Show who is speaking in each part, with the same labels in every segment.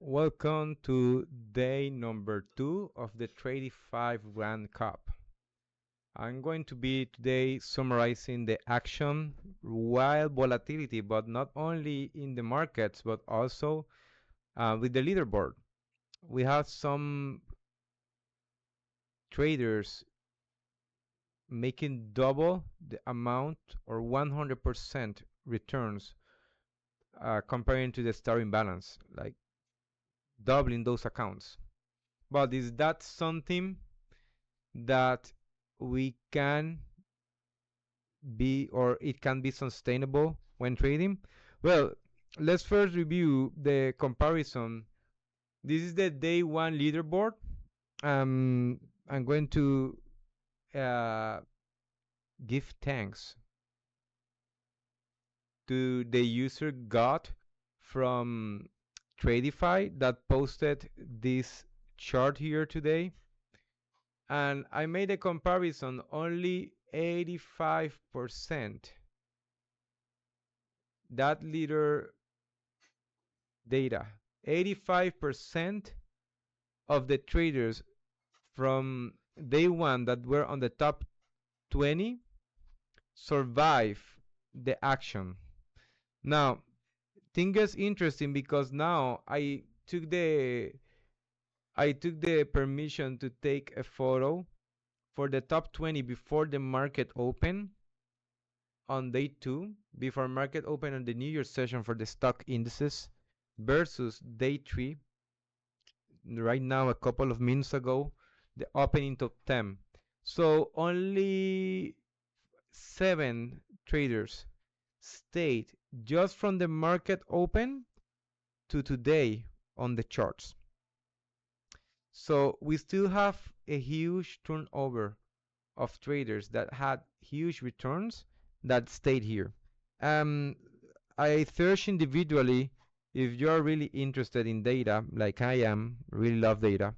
Speaker 1: Welcome to day number 2 of the Tradeify Grand Cup. I'm going to be today summarizing the action while volatility, but not only in the markets, but also with the leaderboard. We have some traders making double the amount or 100% returns comparing to the starting balance, like doubling those accounts. But is that something that we can be or it can be sustainable when trading? Well, let's first review the comparison. This is the day one leaderboard. I'm going to uh, give thanks to the user God from Tradeify that posted this chart here today. And I made a comparison, only 85%. That leader data, 85% of the traders from day one that were on the top 20 survive the action. Now, thing gets interesting because now I took the permission to take a photo for the top 20 before the market open on day 2, before market open on the New Year session for the stock indices versus day 3 right now a couple of minutes ago, the opening top 10. So only 7 traders stayed just from the market open to today on the charts. So we still have a huge turnover of traders that had huge returns that stayed here. I search individually. If you're really interested in data, like I am, really love data,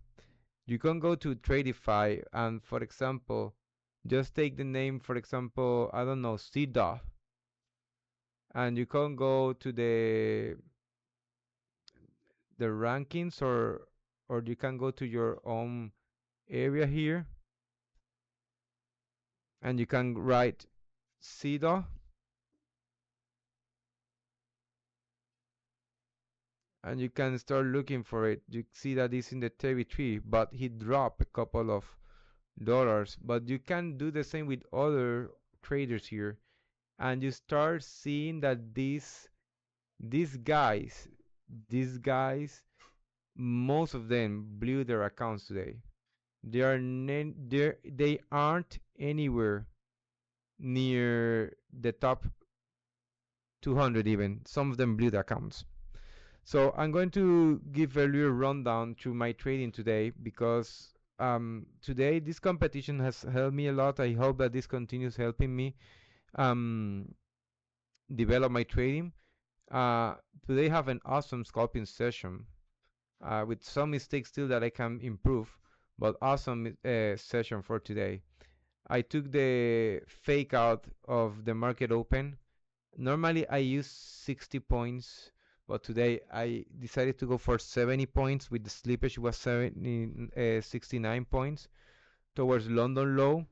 Speaker 1: you can go to Tradeify and, for example, just take the name, for example, I don't know, CDOF, and you can go to the rankings, or you can go to your own area here, and you can write CDOF, and you can start looking for it. You see that it's in the 33, but he dropped a couple of dollars. But you can do the same with other traders here, and you start seeing that these guys, most of them blew their accounts today. They aren't anywhere near the top 200 even. Some of them blew their accounts. So I'm going to give a little rundown to my trading today because today this competition has helped me a lot. I hope that this continues helping me um, develop my trading. Uh, Today I have an awesome scalping session with some mistakes still that I can improve, but awesome session for today. I took the fake out of the market open. Normally I use 60 points, but today I decided to go for 70 points with the slippage was 69 points towards London low.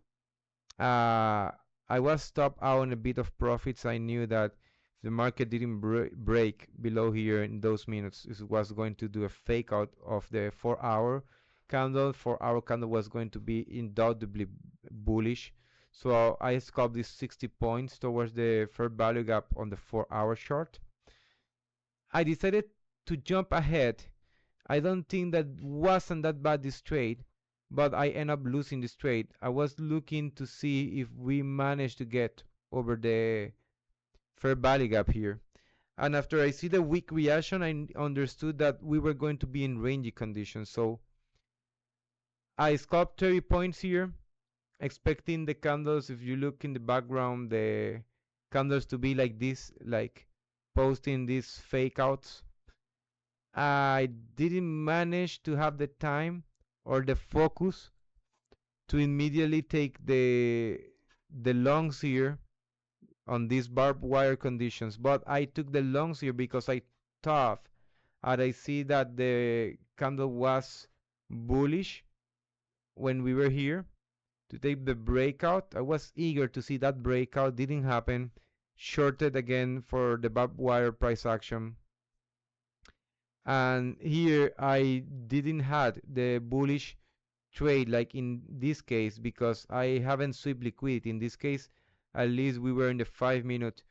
Speaker 1: I was stopped out on a bit of profits. I knew that if the market didn't break below here in those minutes, it was going to do a fake out of the 4-hour candle. 4-hour candle was going to be undoubtedly bullish. So I scalped these 60 points towards the fair value gap on the 4-hour chart. I decided to jump ahead. I don't think that wasn't that bad this trade, but I end up losing this trade. I was looking to see if we managed to get over the fair value gap here. And after I see the weak reaction, I understood that we were going to be in rangy conditions. So I scalped 30 points here, expecting the candles, if you look in the background, the candles to be like this, like posting these fake outs. I didn't manage to have the time or the focus to immediately take the longs here on these barbed wire conditions, but I took the longs here because I thought and I see that the candle was bullish when we were here to take the breakout. I was eager to see that breakout, didn't happen. Shorted again for the barbed wire price action. And here I didn't had the bullish trade like in this case because I haven't sweep liquidity. In this case, at least we were in the 5 minute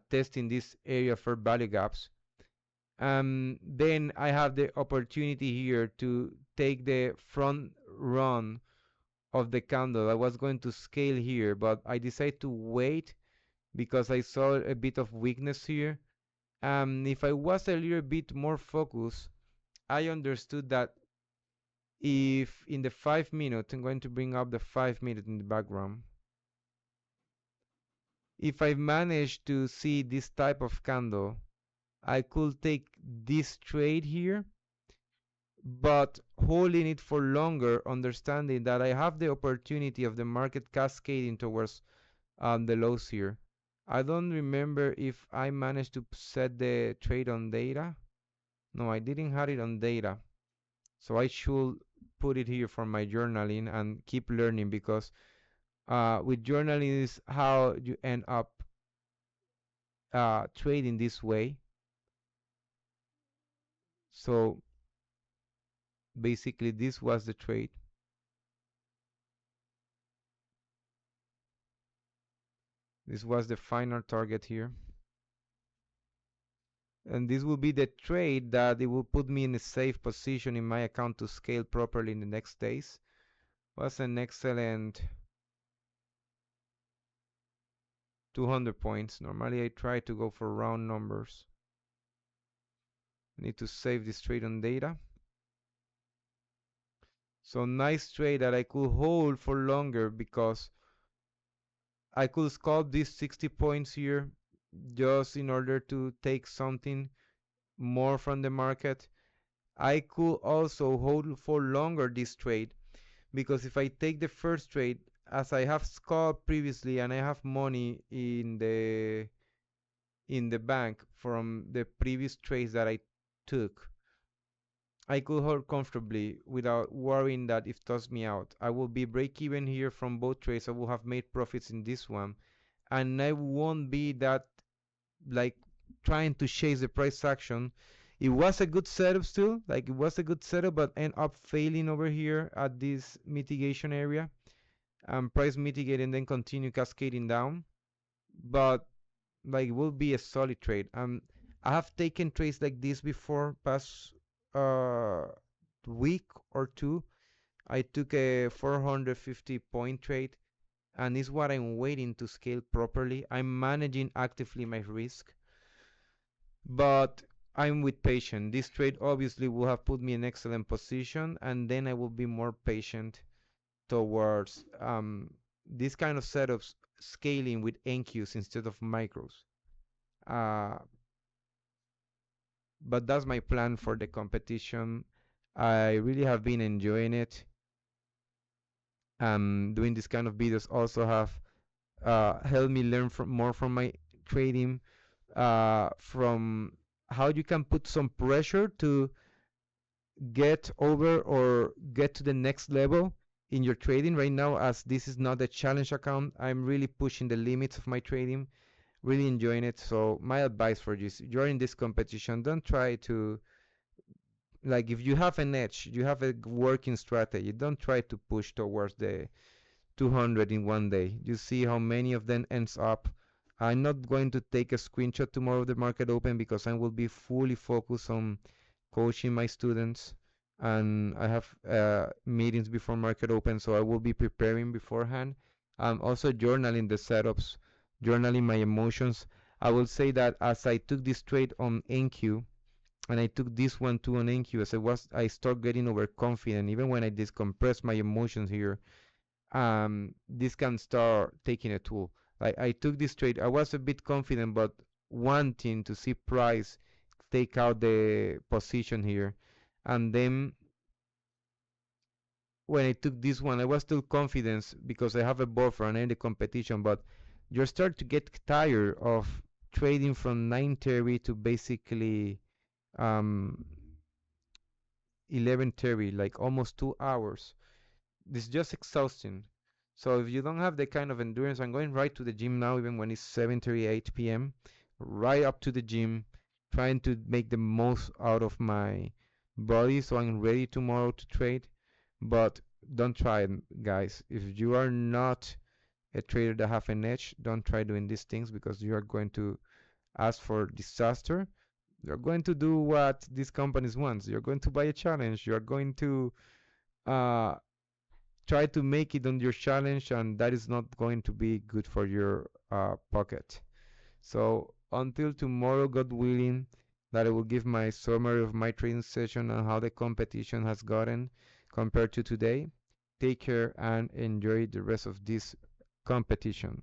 Speaker 1: testing this area for value gaps. Then I have the opportunity here to take the front run of the candle. I was going to scale here, but I decided to wait because I saw a bit of weakness here. If I was a little bit more focused, I understood that if in the 5 minute, I'm going to bring up the 5 minute in the background. If I manage to see this type of candle, I could take this trade here, but holding it for longer, understanding that I have the opportunity of the market cascading towards the lows here. I don't remember if I managed to set the trade on data. No, I didn't have it on data. So I should put it here for my journaling and keep learning because with journaling is how you end up trading this way. So basically this was the trade. This was the final target here. And this will be the trade that it will put me in a safe position in my account to scale properly in the next days. Was an excellent 200 points. Normally I try to go for round numbers. I need to save this trade on data. So nice trade that I could hold for longer because I could scalp these 60 points here just in order to take something more from the market. I could also hold for longer this trade because if I take the first trade as I have scalped previously and I have money in the bank from the previous trades that I took, I could hold comfortably without worrying that it tossed me out. I will be break even here from both trades. I will have made profits in this one, and I won't be that like trying to chase the price action. It was a good setup still, like it was a good setup, but end up failing over here at this mitigation area. Price mitigate and then continue cascading down. But like it will be a solid trade. I have taken trades like this before, past uh week or two. I took a 450 point trade, and it's what I'm waiting to scale properly. I'm managing actively my risk, but I'm with patience. This trade obviously will have put me in excellent position, and then I will be more patient towards this kind of setups scaling with NQs instead of micros. Uh, but that's my plan for the competition. I really have been enjoying it. Doing this kind of videos also have helped me learn more from my trading, from how you can put some pressure to get over or get to the next level in your trading. Right now, as this is not a challenge account, I'm really pushing the limits of my trading, really enjoying it. So my advice for you is, you're in this competition, don't try to, like, if you have an edge, you have a working strategy, don't try to push towards the 200 in one day. You see how many of them ends up. I'm not going to take a screenshot tomorrow of the market open because I will be fully focused on coaching my students, and I have meetings before market open, so I will be preparing beforehand. I'm also journaling the setups, journaling my emotions. I will say that as I took this trade on NQ, and I took this one too on NQ, as I start getting overconfident. Even when I decompress my emotions here, this can start taking a toll. Like I took this trade, I was a bit confident, but wanting to see price take out the position here. And then when I took this one, I was still confident because I have a buffer and in the competition, but you start to get tired of trading from 9:30 to basically um 11:30, like almost 2 hours. This is just exhausting. So if you don't have the kind of endurance, I'm going right to the gym now, even when it's 7:38 p.m. Right up to the gym, trying to make the most out of my body so I'm ready tomorrow to trade. But don't try it, guys. If you are not a trader that have an edge, don't try doing these things because you are going to ask for disaster. You're going to do what these companies want. You're going to buy a challenge. You're going to uh, try to make it on your challenge, and that is not going to be good for your pocket. So until tomorrow, God willing, that I will give my summary of my training session and how the competition has gotten compared to today. Take care and enjoy the rest of this competition.